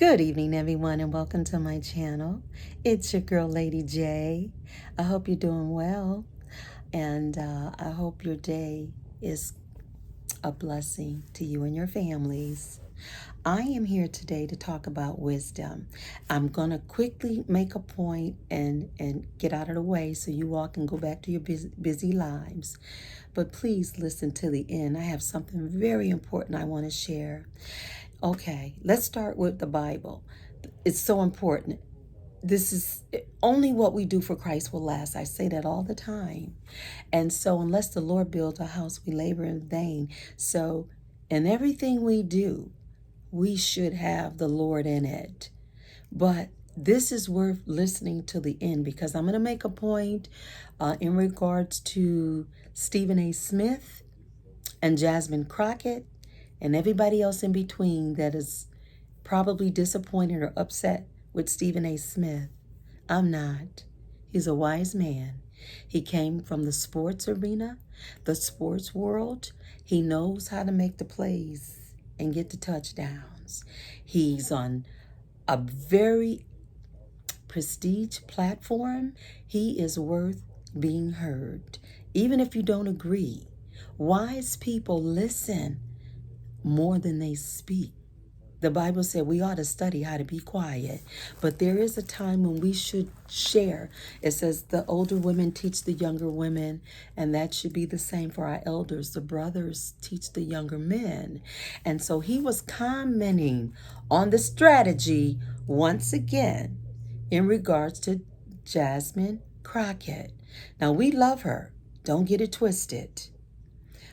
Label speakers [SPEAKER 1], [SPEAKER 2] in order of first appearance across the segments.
[SPEAKER 1] Good evening, everyone, and welcome to my channel. It's your girl, Lady J. I hope you're doing well, and I hope your day is a blessing to you and your families. I am here today to talk about wisdom. I'm going to quickly make a point and get out of the way so you all can go back to your busy lives. But please listen to the end. I have something very important I want to share. Okay, let's start with the Bible. It's so important. This is only what we do for Christ will last. I say that all the time. And so unless the Lord builds a house, we labor in vain. So in everything we do, we should have the Lord in it. But this is worth listening to the end because I'm going to make a point in regards to Stephen A. Smith and Jasmine Crockett and everybody else in between that is probably disappointed or upset with Stephen A. Smith. I'm not. He's a wise man. He came from the sports arena, the sports world. He knows how to make the plays and get the touchdowns. He's on a very prestige platform. He is worth being heard. Even if you don't agree, wise people listen more than they speak. The Bible said we ought to study how to be quiet, but there is a time when we should share. It says the older women teach the younger women, and that should be the same for our elders. The brothers teach the younger men. And so he was commenting on the strategy once again in regards to Jasmine Crockett. Now, we love her. Don't get it twisted.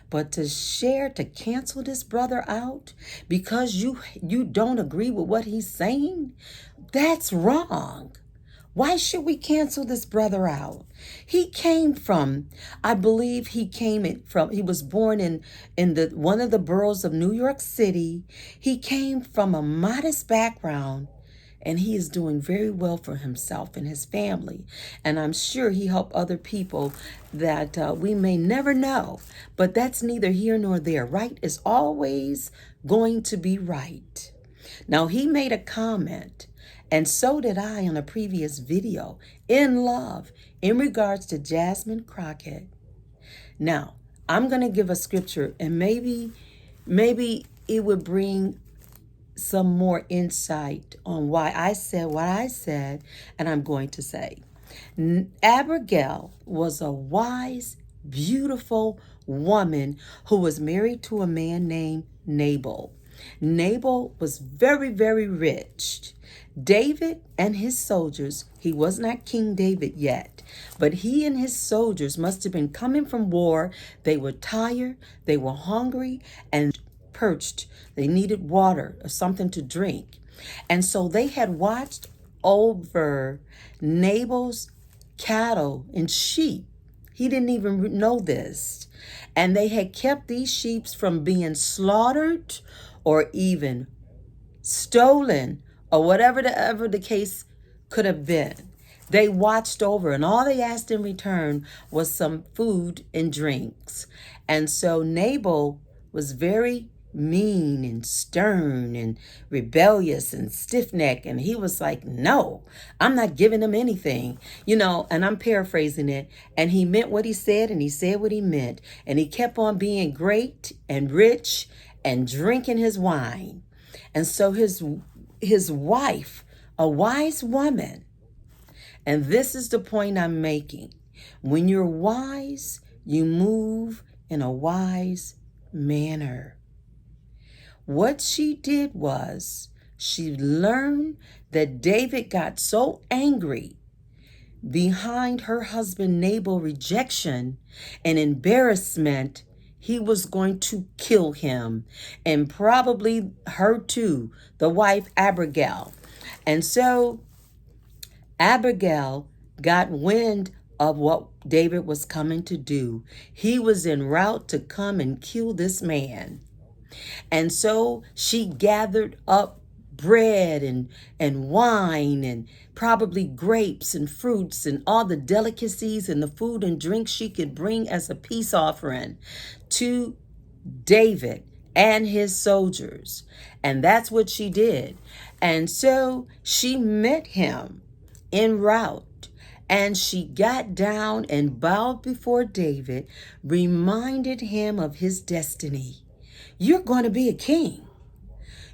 [SPEAKER 1] But to cancel this brother out because you don't agree with what he's saying, that's wrong. Why should we cancel this brother out? He came from, I believe he was born in one of the boroughs of New York City. He came from a modest background. And he is doing very well for himself and his family. And I'm sure he helped other people that we may never know. But that's neither here nor there. Right is always going to be right. Now, he made a comment, and so did I on a previous video, in love, in regards to Jasmine Crockett. Now, I'm going to give a scripture, and maybe it would bring some more insight on why I said what I said, and I'm going to say. Abigail was a wise, beautiful woman who was married to a man named Nabal. Nabal was very, very rich. David and his soldiers, he was not King David yet, but he and his soldiers must have been coming from war. They were tired, they were hungry, and perched. They needed water or something to drink. And so they had watched over Nabal's cattle and sheep. He didn't even know this. And they had kept these sheep from being slaughtered or even stolen or whatever the case could have been. They watched over, and all they asked in return was some food and drinks. And so Nabal was very mean and stern and rebellious and stiff-necked, and he was like, no, I'm not giving them anything, and I'm paraphrasing it. And he meant what he said, and he said what he meant, and he kept on being great and rich and drinking his wine. And so his wife, a wise woman, and this is the point I'm making, when you're wise, you move in a wise manner. What she did was she learned that David got so angry behind her husband Nabal's rejection and embarrassment, he was going to kill him, and probably her too, the wife Abigail. And so Abigail got wind of what David was coming to do. He was en route to come and kill this man. And so she gathered up bread and wine and probably grapes and fruits and all the delicacies and the food and drink she could bring as a peace offering to David and his soldiers. And that's what she did. And so she met him en route, and she got down and bowed before David, reminded him of his destiny. You're going to be a king.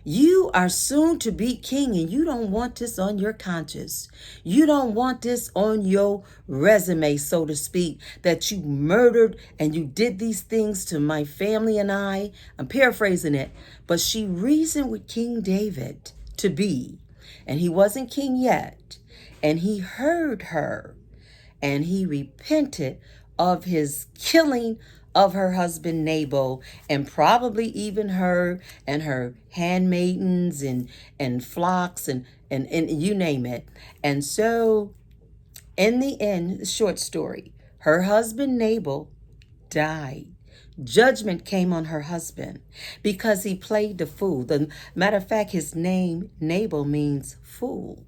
[SPEAKER 1] You are soon to be king, and you don't want this on your conscience. You don't want this on your resume, so to speak, that you murdered and you did these things to my family and I. I'm paraphrasing it, but she reasoned with King David to be, and he wasn't king yet, and he heard her, and he repented of his killing of her husband Nabal, and probably even her and her handmaidens and flocks and you name it. And so in the end, short story, her husband Nabal died. Judgment came on her husband because he played the fool. The matter of fact, his name Nabal means fool.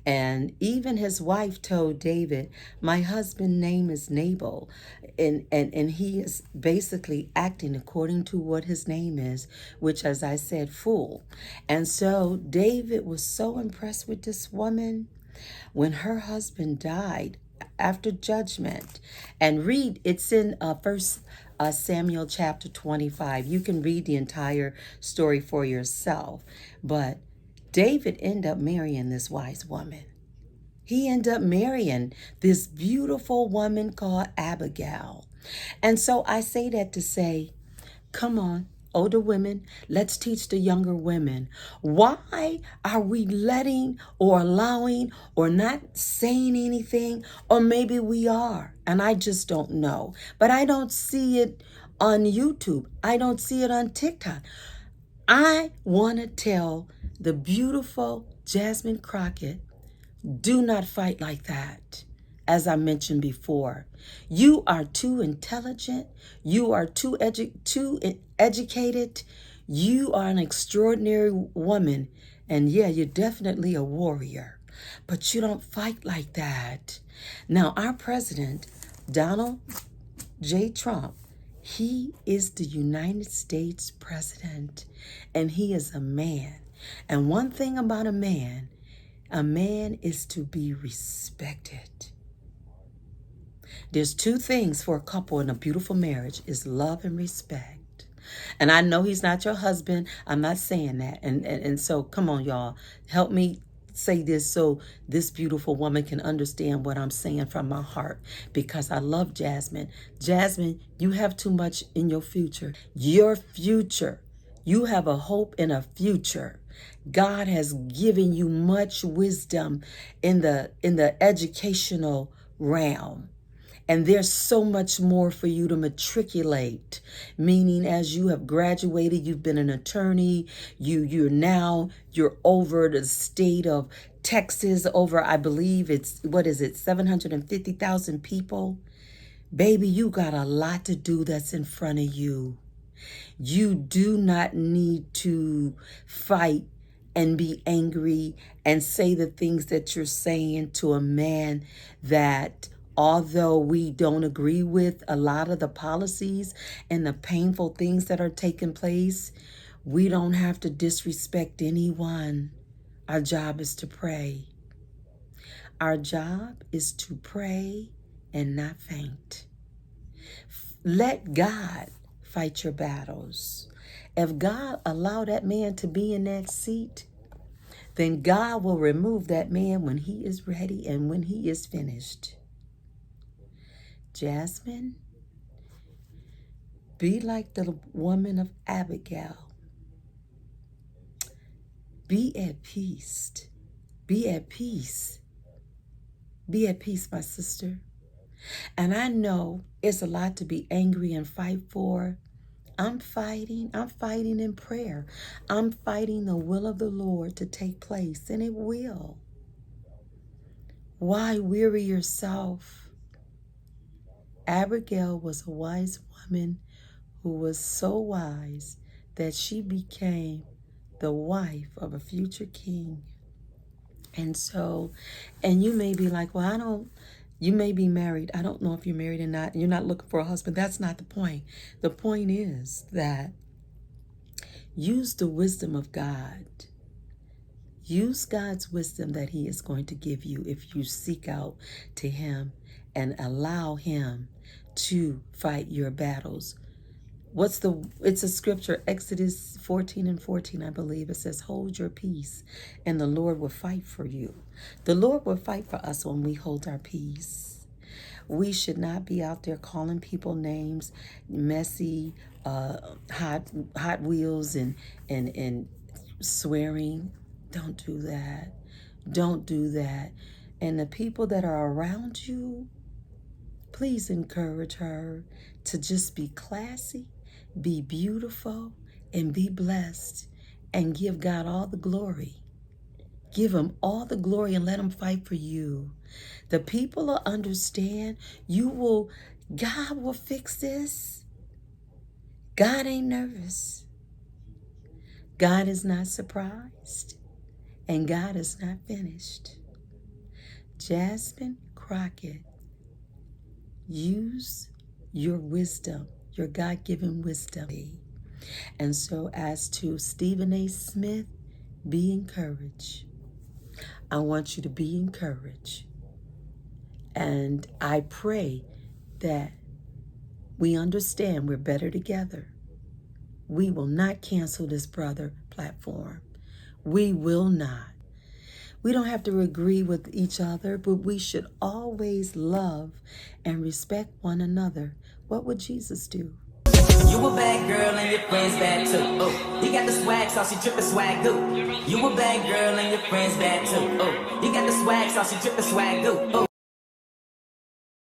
[SPEAKER 1] And even his wife told David, my husband's name is Nabal. And he is basically acting according to what his name is, which, as I said, fool. And so David was so impressed with this woman when her husband died after judgment. And read, it's in First Samuel chapter 25. You can read the entire story for yourself. But David ended up marrying this wise woman. He ended up marrying this beautiful woman called Abigail. And so I say that to say, come on, older women, let's teach the younger women. Why are we letting or allowing or not saying anything? Or maybe we are, and I just don't know. But I don't see it on YouTube. I don't see it on TikTok. I want to tell the beautiful Jasmine Crockett, do not fight like that. As I mentioned before, you are too intelligent. You are too educated. You are an extraordinary woman. And yeah, you're definitely a warrior. But you don't fight like that. Now, our president, Donald J. Trump, he is the United States president. And he is a man. And one thing about a man is to be respected. There's two things for a couple in a beautiful marriage is love and respect. And I know he's not your husband. I'm not saying that. And so come on, y'all. Help me say this so this beautiful woman can understand what I'm saying from my heart, because I love Jasmine. Jasmine, you have too much in your future. Your future. You have a hope and a future. God has given you much wisdom in the educational realm. And there's so much more for you to matriculate, meaning as you have graduated, you've been an attorney, you're over the state of Texas, over, I believe it's, 750,000 people. Baby, you got a lot to do that's in front of you. You do not need to fight and be angry and say the things that you're saying to a man that, although we don't agree with a lot of the policies and the painful things that are taking place, we don't have to disrespect anyone. Our job is to pray. Our job is to pray and not faint. Let God fight your battles. If God allowed that man to be in that seat, then God will remove that man when he is ready and when he is finished. Jasmine, be like the woman of Abigail. Be at peace. Be at peace. Be at peace, my sister. And I know it's a lot to be angry and fight for. I'm fighting in prayer. I'm fighting the will of the Lord to take place, and it will. Why weary yourself? Abigail was a wise woman who was so wise that she became the wife of a future king. And so, and you may be like, well, you may be married. I don't know if you're married or not. You're not looking for a husband. That's not the point. The point is that Use the wisdom of God. Use God's wisdom that he is going to give you if you seek out to him and allow him to fight your battles. It's a scripture, Exodus 14:14, I believe. It says, hold your peace and the Lord will fight for you. The Lord will fight for us when we hold our peace. We should not be out there calling people names, messy, hot wheels and swearing. Don't do that. Don't do that. And the people that are around you, please encourage her to just be classy, be beautiful, and be blessed, and give God all the glory. Give him all the glory and let him fight for you. The people will understand. God will fix this. God ain't nervous. God is not surprised. And God is not finished. Jasmine Crockett, use your wisdom, your God-given wisdom. And so as to Stephen A. Smith, be encouraged. I want you to be encouraged. And I pray that we understand we're better together. We will not cancel this brother platform. We will not. We don't have to agree with each other, but we should always love and respect one another. What would Jesus do?
[SPEAKER 2] You a bad girl and your friends bad too. Oh, you got the swag sauce, you drippin' swag goo. You a bad girl and your friends bad too. Oh, you got the swag sauce, you drippin' swag goo. Oh.